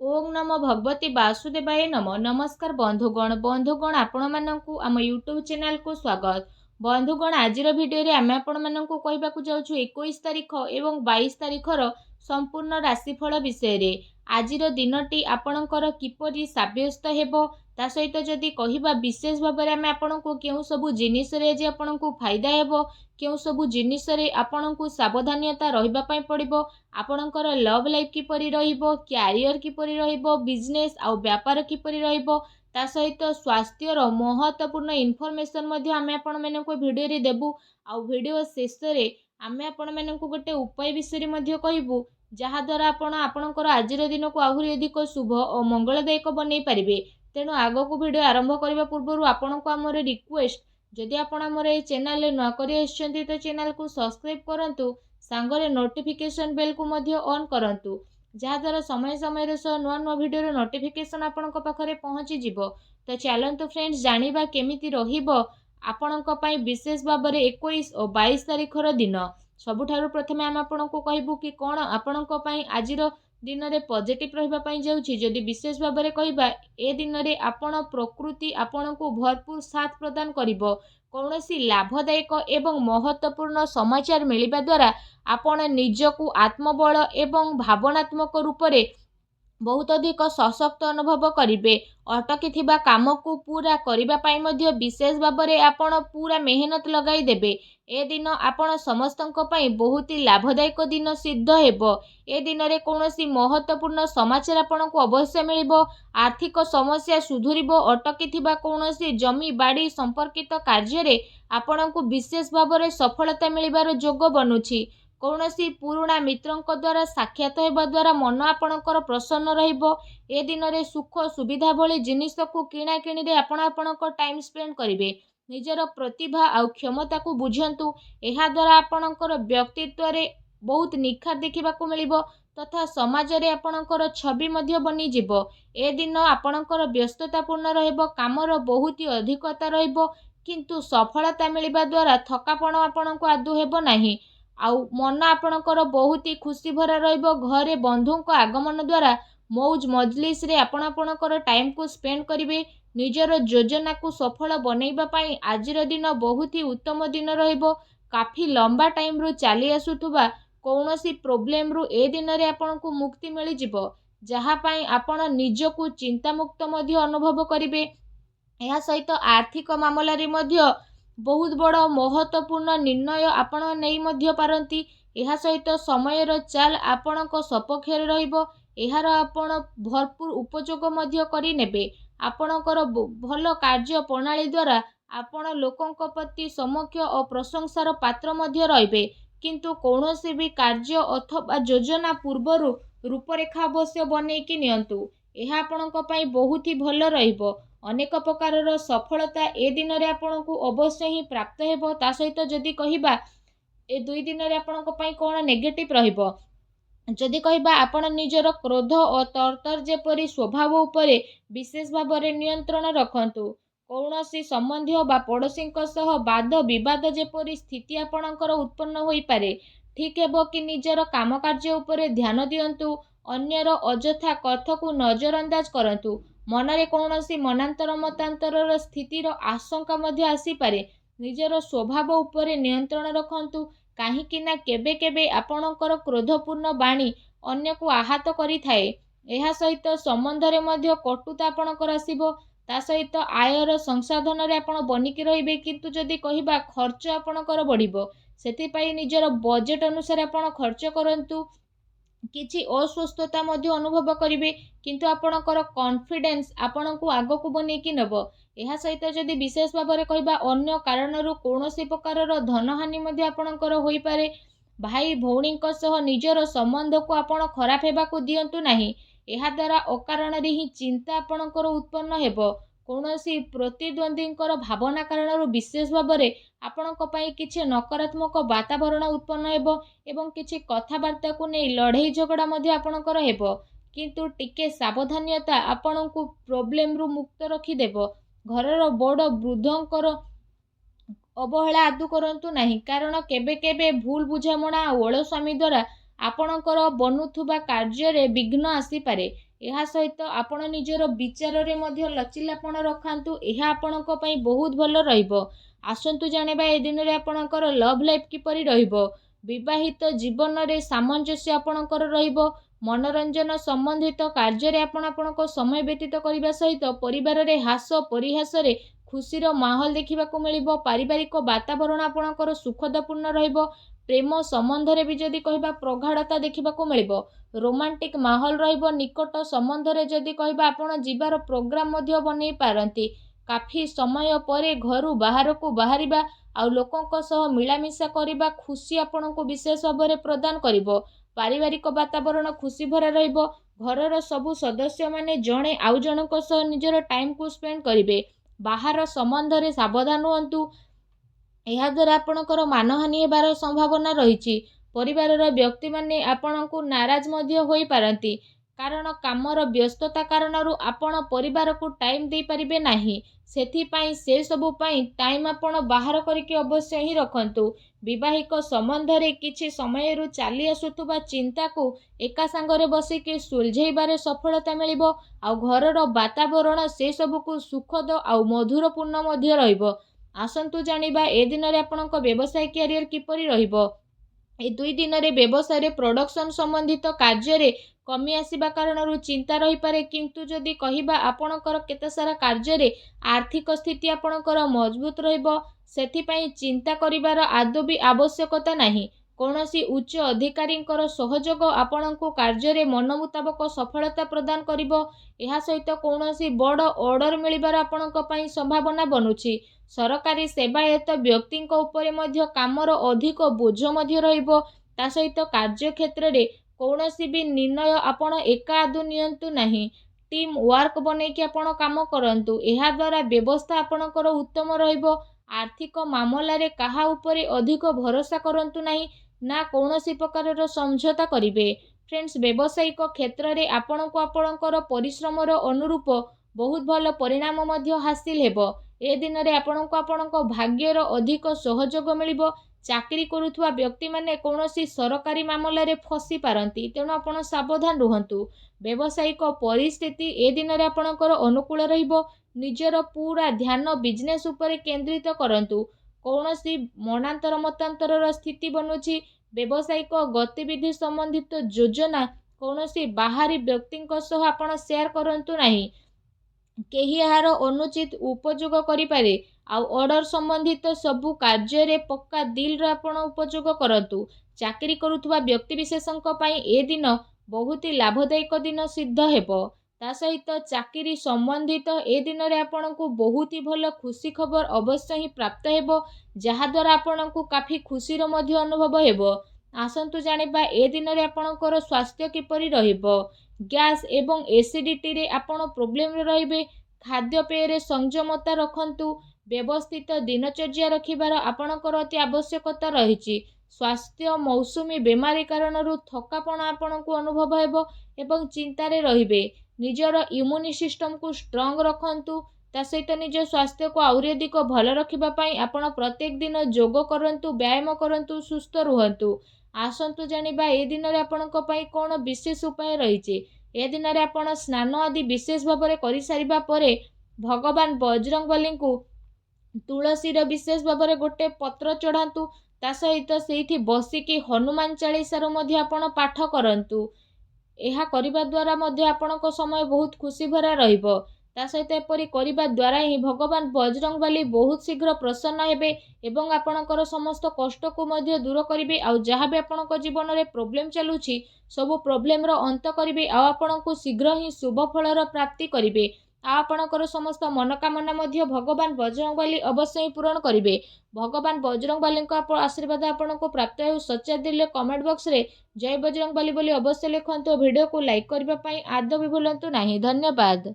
ओम नमो भगवती वासुदेवाय नमो। नमस्कार बंधुगण आपण मानकु आम यूट्यूब चैनल को स्वागत। बंधुगण आजिर भिडियो रे आमे आपण मानकु कहबाकू जाउछु 21 तारिख एवं 22 तारिखर संपूर्ण राशिफल विषय रे। आजिर दिनटी आपणकर किपरि साब्यस्त हेबो ता सहित जदि कहिबा विशेष भाव में आमे आपणकु केउ सबु जिनिस रे जे आपणकु फायदा हेबो केउ सबु जिनिस रे आपणकु सावधानता रहिबा पई पड़िबो आपणकर लव लाइफ किपरि रहिबो क्यारियर किपरि रहिबो बिजनेस आउ व्यापार किपरि रहिबो ता सहित स्वास्थ्यर महत्वपूर्ण इनफॉरमेशन मध्ये आमे आपण मानकु भिडियो रे देबु आउ भिडियो शेष रे आमे आपण मानकु गोटे उपाय विषय मध्ये कहबु जहा द्वारा आपण आपणकर आजिर दिन को आहुरी अधिक शुभ और मंगलदायक बनै पारिबे। तेणु आगो को वीडियो आरंभ करने पूर्व आपण को आमर रिक्वेस्ट जदि आपण आमर ए चैनल नुआ करी आछंती तो चैनल को सब्सक्राइब करंतु सांगरे नोटिफिकेशन बेल को मध्य ऑन करंतु जहा द्वारा समय समय रे नुआ नुआ वीडियो रो नोटिफिकेशन आपण को पाखरे पहुंची जिवो। तो चलंतु फ्रेंड्स जानिबा केमिति रहिबो आपण को पई विशेष भाव में 21 और 22 तारिखर दिन। सबुठारु प्रथमे आम आपण को कहबू कि कौन आपण को पई आजिर दिन में पॉजिटिव रहिबा पई जाउछि। जदि विशेष भाव में कहबा ए दिन में आपण प्रकृति आपण को भरपूर साथ प्रदान करिवो। कौनसी लाभदायक एवं महत्वपूर्ण समाचार मिलिबा द्वारा आपण निजकु आत्मबल एवं भावनात्मक रूप से बहुत अधिक सशक्त अनुभव करिवे। अटकी थिबा काम को पूरा करिबा पाई मध्य विशेष भाव में आपण पूरा मेहनत लगाई देबे। ए दिन आपण समस्तंक पई बहुत ही लाभदायक दिन सिद्ध हेबो। ए दिन रे कौनसी महत्वपूर्ण समाचार आपण को अवश्य मिलिबो। आर्थिक समस्या सुधुरिबो। अटकी थिबा कौनसी जमी बाड़ी संपर्कित कार्य रे आपण को विशेष भाव में सफलता मिलिबार जोग बनुछि। कौनसी पुराणा मित्रंक द्वारा साक्षात हेबा द्वारा मन आपणकर प्रसन्न रहिबो। ए दिन रे सुख सुविधा भली जिनिस को किणा किणी रे आपणकर टाइम स्पेंड करिवे। निजर प्रतिभा आउ क्षमता को बुझंतु। एहा द्वारा आपणकर व्यक्तित्व रे बहुत निखार देखिबा को मिलिबो तथा समाज रे आपणकर छवि मध्य बनी जिवो। ए दिन आपणकर व्यस्ततापूर्ण रहइबो कामर बहुत ही अधिकता रहिबो किंतु सफलता मिलिबा द्वारा थकापण आपणको आदु हेबो नाही। आउ मन आपणकर बहुत ही खुशी भरा रहिबो। घरे बंधु को आगमन द्वारा मौज मजलिस रे आपणकर टाइम को स्पेंड करिवे। निजर योजना को सफल बनैबा पाई आजिर दिन बहुत ही उत्तम दिन रहिबो। काफी लंबा टाइम रु चली आसुथुबा कौनसी प्रॉब्लम रु ए दिन रे आपणको मुक्ति मिली जिवो जहा पाई आपण निजको चिंता मुक्त मध्य अनुभव करिवे। एहा सहित आर्थिक मामला रे मध्य बहुत बड़ महत्वपूर्ण निर्णय आपण नहीं मध्य पारंती। एहा सहित समयर चाल आपणक सपक्षरे रहिबो। एहार आपण भरपूर उपयोग मध्य करि नेबे। आपणकर भल कार्य प्रणाली द्वारा आपण लोकंक प्रति समक्ष और प्रशंसार पात्र मध्य रहिबे। किंतु कौनसी भी कार्य अथवा योजना पूर्वर रूपरेखा अवश्य बनैकी नियंतु। एहा आपणक पई बहुत ही भल रहिबो। अनेक प्रकार सफलता ए दिन रे आपणको अवश्य ही प्राप्त हेबो। ता सहित जदि कहिबा ए दुई दिन रे आपणक पई कोन नेगेटिव रहिबो जदि कहिबा आपण निजर क्रोध और तरतर जेपरि स्वभाव उपरे विशेष भाव में नियंत्रण रखंतु। कौनसी संबंधी बा पड़ोसी सह वाद विवाद जेपरि स्थिति आपणकर उत्पन्न होई पारे ठीक हेबो कि निजर काम कार्य उपरे ध्यान दियंतु। अन्यर अजथा कथा को नजरअंदाज करंतु। मनरे कौनसी मनांतर मतांतर स्थितिर आशंका मध्य आसी पारे। निजर स्वभाव उपरे नियंत्रण रखंतु काहेकि ना केबे केबे आपणकर क्रोधपूर्ण बाणी अन्य को आहत करि थाए। एहा सहित संबंध रे मध्य कटुता आपणकर आसीबो। ता सहित आयर संसाधन रे आपण बनिकी रहिबे किंतु जदि कहिबा खर्च आपणकर बढ़िबो। सेति पई निजर बजेट अनुसार आपण खर्च करंतु। किछि अस्वस्थता मध्य अनुभव करिवे किंतु आपणकर कॉन्फिडेंस आपणको आगो को बनेकी नेबो। एहा सहित जदि विशेष भाव में कहिबा अन्य कारणरू कौनसी प्रकार धनहानि मध्य आपणकर होई पारे। भाई भौणी सह निजर संबंध को आपण खराब हेबा को दियंतु नाही। एहा द्वारा अकारण रे ही चिंता आपणकर उत्पन्न हेबो। कौनसी प्रतिद्वंदींकर भावना कारणरू विशेष भाव में आपणक पई किछि नकारात्मक वातावरण उत्पन्न हेबो एवं किछि कथावार्ता को नहीं लड़ाई झगड़ा मध्य आपणकर हेबो किंतु टिके सावधानता आपणको प्रॉब्लम रु मुक्त रखी देबो। घरर बड़ वृद्धंकर अवहेला आदु करंतु नाही कारण केबे केबे भूल बुझामणा ओळस्वामी द्वारा आपणकर बनुथुबा कार्य रे विघ्न आसी पारे। ଏହା ସହିତ ଆପଣ ନିଜର ବିଚାରରେ ମଧ୍ୟ ଲଚିଲାପଣ ରଖାନ୍ତୁ। ଏହା ଆପଣଙ୍କ ପାଇଁ ବହୁତ ଭଲ ରହିବ। ଆସନ୍ତୁ ଜାଣିବା ଏ ଦିନରେ ଆପଣଙ୍କର ଲଭ୍ ଲାଇଫ୍ କିପରି ରହିବ। ବିବାହିତ ଜୀବନରେ ସାମଞ୍ଜସ୍ୟ ଆପଣଙ୍କର ରହିବ। ମନୋରଞ୍ଜନ ସମ୍ବନ୍ଧିତ କାର୍ଯ୍ୟରେ ଆପଣ ଆପଣଙ୍କ ସମୟ ବ୍ୟତୀତ କରିବା ସହିତ ପରିବାରରେ ହାସ ପରିହାସରେ ଖୁସିର ମାହୋଲ ଦେଖିବାକୁ ମିଳିବ। ପାରିବାରିକ ବାତାବରଣ ଆପଣଙ୍କର ସୁଖଦପୂର୍ଣ୍ଣ ରହିବ। ପ୍ରେମ ସମ୍ବନ୍ଧରେ ବି ଯଦି କହିବା ପ୍ରଗାଢ଼ତା ଦେଖିବାକୁ ମିଳିବ। ରୋମାଣ୍ଟିକ ମାହୋଲ ରହିବ। ନିକଟ ସମ୍ବନ୍ଧରେ ଯଦି କହିବା ଆପଣ ଯିବାର ପ୍ରୋଗ୍ରାମ ମଧ୍ୟ ବନେଇ ପାରନ୍ତି। କାଫି ସମୟ ପରେ ଘରୁ ବାହାରକୁ ବାହାରିବା ଆଉ ଲୋକଙ୍କ ସହ ମିଳାମିଶା କରିବା ଖୁସି ଆପଣଙ୍କୁ ବିଶେଷ ଭାବରେ ପ୍ରଦାନ କରିବ। ପାରିବାରିକ ବାତାବରଣ ଖୁସି ଭରା ରହିବ। ଘରର ସବୁ ସଦସ୍ୟମାନେ ଜଣେ ଆଉ ଜଣଙ୍କ ସହ ନିଜର ଟାଇମକୁ ସ୍ପେଣ୍ଡ କରିବେ। ବାହାର ସମ୍ବନ୍ଧରେ ସାବଧାନ ହୁଅନ୍ତୁ। ଏହାଦ୍ୱାରା ଆପଣଙ୍କର ମାନହାନି ହେବାର ସମ୍ଭାବନା ରହିଛି। ପରିବାରର ବ୍ୟକ୍ତିମାନେ ଆପଣଙ୍କୁ ନାରାଜ ମଧ୍ୟ ହୋଇପାରନ୍ତି, କାରଣ କାମର ବ୍ୟସ୍ତତା କାରଣରୁ ଆପଣ ପରିବାରକୁ ଟାଇମ୍ ଦେଇପାରିବେ ନାହିଁ। ସେଥିପାଇଁ ସେସବୁ ପାଇଁ ଟାଇମ୍ ଆପଣ ବାହାର କରିକି ଅବଶ୍ୟ ହିଁ ରଖନ୍ତୁ। ବିବାହିକ ସମ୍ବନ୍ଧରେ କିଛି ସମୟରୁ ଚାଲି ଆସୁଥିବା ଚିନ୍ତାକୁ ଏକା ସାଙ୍ଗରେ ବସିକି ସୁଲଝେଇବାରେ ସଫଳତା ମିଳିବ। ଆଉ ଘରର ବାତାବରଣ ସେସବୁକୁ ସୁଖଦ ଆଉ ମଧୁରପୂର୍ଣ୍ଣ ମଧ୍ୟ ରହିବ। ଆସନ୍ତୁ ଜାଣିବା ଏ ଦିନରେ ଆପଣଙ୍କ ବ୍ୟବସାୟ କ୍ୟାରିୟର କିପରି ରହିବ। ଏ 2 ଦିନରେ ବ୍ୟବସାୟରେ ପ୍ରଡକ୍ସନ ସମ୍ବନ୍ଧିତ କାର୍ଯ୍ୟରେ କମି ଆସିବା କାରଣରୁ ଚିନ୍ତା ରହିପାରେ, କିନ୍ତୁ ଯଦି କହିବା ଆପଣଙ୍କର କେତେ ସାରା କାର୍ଯ୍ୟରେ ଆର୍ଥିକ ସ୍ଥିତି ଆପଣଙ୍କର ମଜବୁତ ରହିବ। ସେଥିପାଇଁ ଚିନ୍ତା କରିବାର ଆଦୌ ବି ଆବଶ୍ୟକତା ନାହିଁ। କୌଣସି ଉଚ୍ଚ ଅଧିକାରୀଙ୍କର ସହଯୋଗ ଆପଣଙ୍କୁ କାର୍ଯ୍ୟରେ ମନ ମୁତାବକ ସଫଳତା ପ୍ରଦାନ କରିବ। ଏହା ସହିତ କୌଣସି ବଡ଼ ଅର୍ଡର ମିଳିବାର ଆପଣଙ୍କ ପାଇଁ ସମ୍ଭାବନା ବନୁଛି। ସରକାରୀ ସେବାୟତ ବ୍ୟକ୍ତିଙ୍କ ଉପରେ ମଧ୍ୟ କାମର ଅଧିକ ବୋଝ ମଧ୍ୟ ରହିବ। ତା ସହିତ କାର୍ଯ୍ୟକ୍ଷେତ୍ରରେ କୌଣସି ବି ନିର୍ଣ୍ଣୟ ଆପଣ ଏକା ଆଦୌ ନିଅନ୍ତୁ ନାହିଁ। ଟିମ୍ ୱାର୍କ ବନେଇକି ଆପଣ କାମ କରନ୍ତୁ। ଏହାଦ୍ୱାରା ବ୍ୟବସ୍ଥା ଆପଣଙ୍କର ଉତ୍ତମ ରହିବ। ଆର୍ଥିକ ମାମଲାରେ କାହା ଉପରେ ଅଧିକ ଭରସା କରନ୍ତୁ ନାହିଁ, ନା କୌଣସି ପ୍ରକାରର ସମଝୋତା କରିବେ। ଫ୍ରେଣ୍ଡସ୍, ବ୍ୟବସାୟିକ କ୍ଷେତ୍ରରେ ଆପଣଙ୍କୁ ଆପଣଙ୍କର ପରିଶ୍ରମର ଅନୁରୂପ ବହୁତ ଭଲ ପରିଣାମ ମଧ୍ୟ ହାସିଲ ହେବ। ଏ ଦିନରେ ଆପଣଙ୍କୁ ଆପଣଙ୍କ ଭାଗ୍ୟର ଅଧିକ ସହଯୋଗ ମିଳିବ। ଚାକିରି କରୁଥିବା ବ୍ୟକ୍ତିମାନେ କୌଣସି ସରକାରୀ ମାମଲାରେ ଫସି ପାରନ୍ତି, ତେଣୁ ଆପଣ ସାବଧାନ ରୁହନ୍ତୁ। ବ୍ୟବସାୟିକ ପରିସ୍ଥିତି ଏ ଦିନରେ ଆପଣଙ୍କର ଅନୁକୂଳ ରହିବ। ନିଜର ପୁରା ଧ୍ୟାନ ବିଜନେସ୍ ଉପରେ କେନ୍ଦ୍ରିତ କରନ୍ତୁ। କୌଣସି ମନାନ୍ତର ମତାନ୍ତରର ସ୍ଥିତି ବନୁଛି। ବ୍ୟବସାୟିକ ଗତିବିଧି ସମ୍ବନ୍ଧିତ ଯୋଜନା କୌଣସି ବାହାରୀ ବ୍ୟକ୍ତିଙ୍କ ସହ ଆପଣ ସେୟାର କରନ୍ତୁ ନାହିଁ। କେହି ଏହାର ଅନୁଚିତ ଉପଯୋଗ କରିପାରେ। ଆଉ ଅର୍ଡର ସମ୍ବନ୍ଧିତ ସବୁ କାର୍ଯ୍ୟରେ ପକ୍କା ଦିଲର ଆପଣ ଉପଯୋଗ କରନ୍ତୁ। ଚାକିରି କରୁଥିବା ବ୍ୟକ୍ତିବିଶେଷଙ୍କ ପାଇଁ ଏ ଦିନ ବହୁତ ଲାଭଦାୟକ ଦିନ ସିଦ୍ଧ ହେବ। ତା ସହିତ ଚାକିରି ସମ୍ବନ୍ଧିତ ଏ ଦିନରେ ଆପଣଙ୍କୁ ବହୁତ ଭଲ ଖୁସି ଖବର ଅବଶ୍ୟ ହିଁ ପ୍ରାପ୍ତ ହେବ, ଯାହାଦ୍ୱାରା ଆପଣଙ୍କୁ କାଫି ଖୁସିର ମଧ୍ୟ ଅନୁଭବ ହେବ। ଆସନ୍ତୁ ଜାଣିବା ଏ ଦିନରେ ଆପଣଙ୍କର ସ୍ୱାସ୍ଥ୍ୟ କିପରି ରହିବ। ଗ୍ୟାସ୍ ଏବଂ ଏସିଡିଟିରେ ଆପଣ ପ୍ରୋବ୍ଲେମରେ ରହିବେ। ଖାଦ୍ୟପେୟରେ ସଂଯମତା ରଖନ୍ତୁ। ବ୍ୟବସ୍ଥିତ ଦିନଚର୍ଯ୍ୟା ରଖିବାର ଆପଣଙ୍କର ଅତି ଆବଶ୍ୟକତା ରହିଛି। ସ୍ୱାସ୍ଥ୍ୟ ମୌସୁମୀ ବେମାରୀ କାରଣରୁ ଥକାପଣ ଆପଣଙ୍କୁ ଅନୁଭବ ହେବ ଏବଂ ଚିନ୍ତାରେ ରହିବେ। ନିଜର ଇମ୍ୟୁନି ସିଷ୍ଟମକୁ ଷ୍ଟ୍ରଙ୍ଗ ରଖନ୍ତୁ। ତା ସହିତ ନିଜ ସ୍ୱାସ୍ଥ୍ୟକୁ ଆହୁରି ଅଧିକ ଭଲ ରଖିବା ପାଇଁ ଆପଣ ପ୍ରତ୍ୟେକ ଦିନ ଯୋଗ କରନ୍ତୁ, ବ୍ୟାୟାମ କରନ୍ତୁ, ସୁସ୍ଥ ରୁହନ୍ତୁ। ଆସନ୍ତୁ ଜାଣିବା ଏ ଦିନରେ ଆପଣଙ୍କ ପାଇଁ କ'ଣ ବିଶେଷ ଉପାୟ ରହିଛି। ଏ ଦିନରେ ଆପଣ ସ୍ନାନ ଆଦି ବିଶେଷ ଭାବରେ କରିସାରିବା ପରେ ଭଗବାନ ବଜରଙ୍ଗବଲୀଙ୍କୁ ତୁଳସୀର ବିଶେଷ ଭାବରେ ଗୋଟେ ପତ୍ର ଚଢ଼ାନ୍ତୁ। ତା ସହିତ ସେଇଠି ବସିକି ହନୁମାନ ଚାଳିଶାର ମଧ୍ୟ ଆପଣ ପାଠ କରନ୍ତୁ। ଏହା କରିବା ଦ୍ୱାରା ମଧ୍ୟ ଆପଣଙ୍କ ସମୟ ବହୁତ ଖୁସି ଭରା ରହିବ। ତା ସହିତ ଏପରି କରିବା ଦ୍ୱାରା ହିଁ ଭଗବାନ ବଜରଙ୍ଗବଲୀ ବହୁତ ଶୀଘ୍ର ପ୍ରସନ୍ନ ହେବେ ଏବଂ ଆପଣଙ୍କର ସମସ୍ତ କଷ୍ଟକୁ ମଧ୍ୟ ଦୂର କରିବେ। ଆଉ ଯାହା ବି ଆପଣଙ୍କ ଜୀବନରେ ପ୍ରୋବ୍ଲେମ ଚାଲୁଛି, ସବୁ ପ୍ରୋବ୍ଲେମର ଅନ୍ତ କରିବେ ଆଉ ଆପଣଙ୍କୁ ଶୀଘ୍ର ହିଁ ଶୁଭ ଫଳର ପ୍ରାପ୍ତି କରିବେ। ଆଉ ଆପଣଙ୍କର ସମସ୍ତ ମନୋକାମନା ମଧ୍ୟ ଭଗବାନ ବଜରଙ୍ଗବଲୀ ଅବଶ୍ୟ ହିଁ ପୂରଣ କରିବେ। ଭଗବାନ ବଜରଙ୍ଗବଲୀଙ୍କ ଆଶୀର୍ବାଦ ଆପଣଙ୍କୁ ପ୍ରାପ୍ତ ହେଉ। ସଚ୍ଚା ଦିଲରେ କମେଣ୍ଟ ବକ୍ସରେ ଜୟ ବଜରଙ୍ଗବଲୀ ବୋଲି ଅବଶ୍ୟ ଲେଖନ୍ତୁ। ଭିଡ଼ିଓକୁ ଲାଇକ୍ କରିବା ପାଇଁ ଆଦୌ ବି ଭୁଲନ୍ତୁ ନାହିଁ। ଧନ୍ୟବାଦ।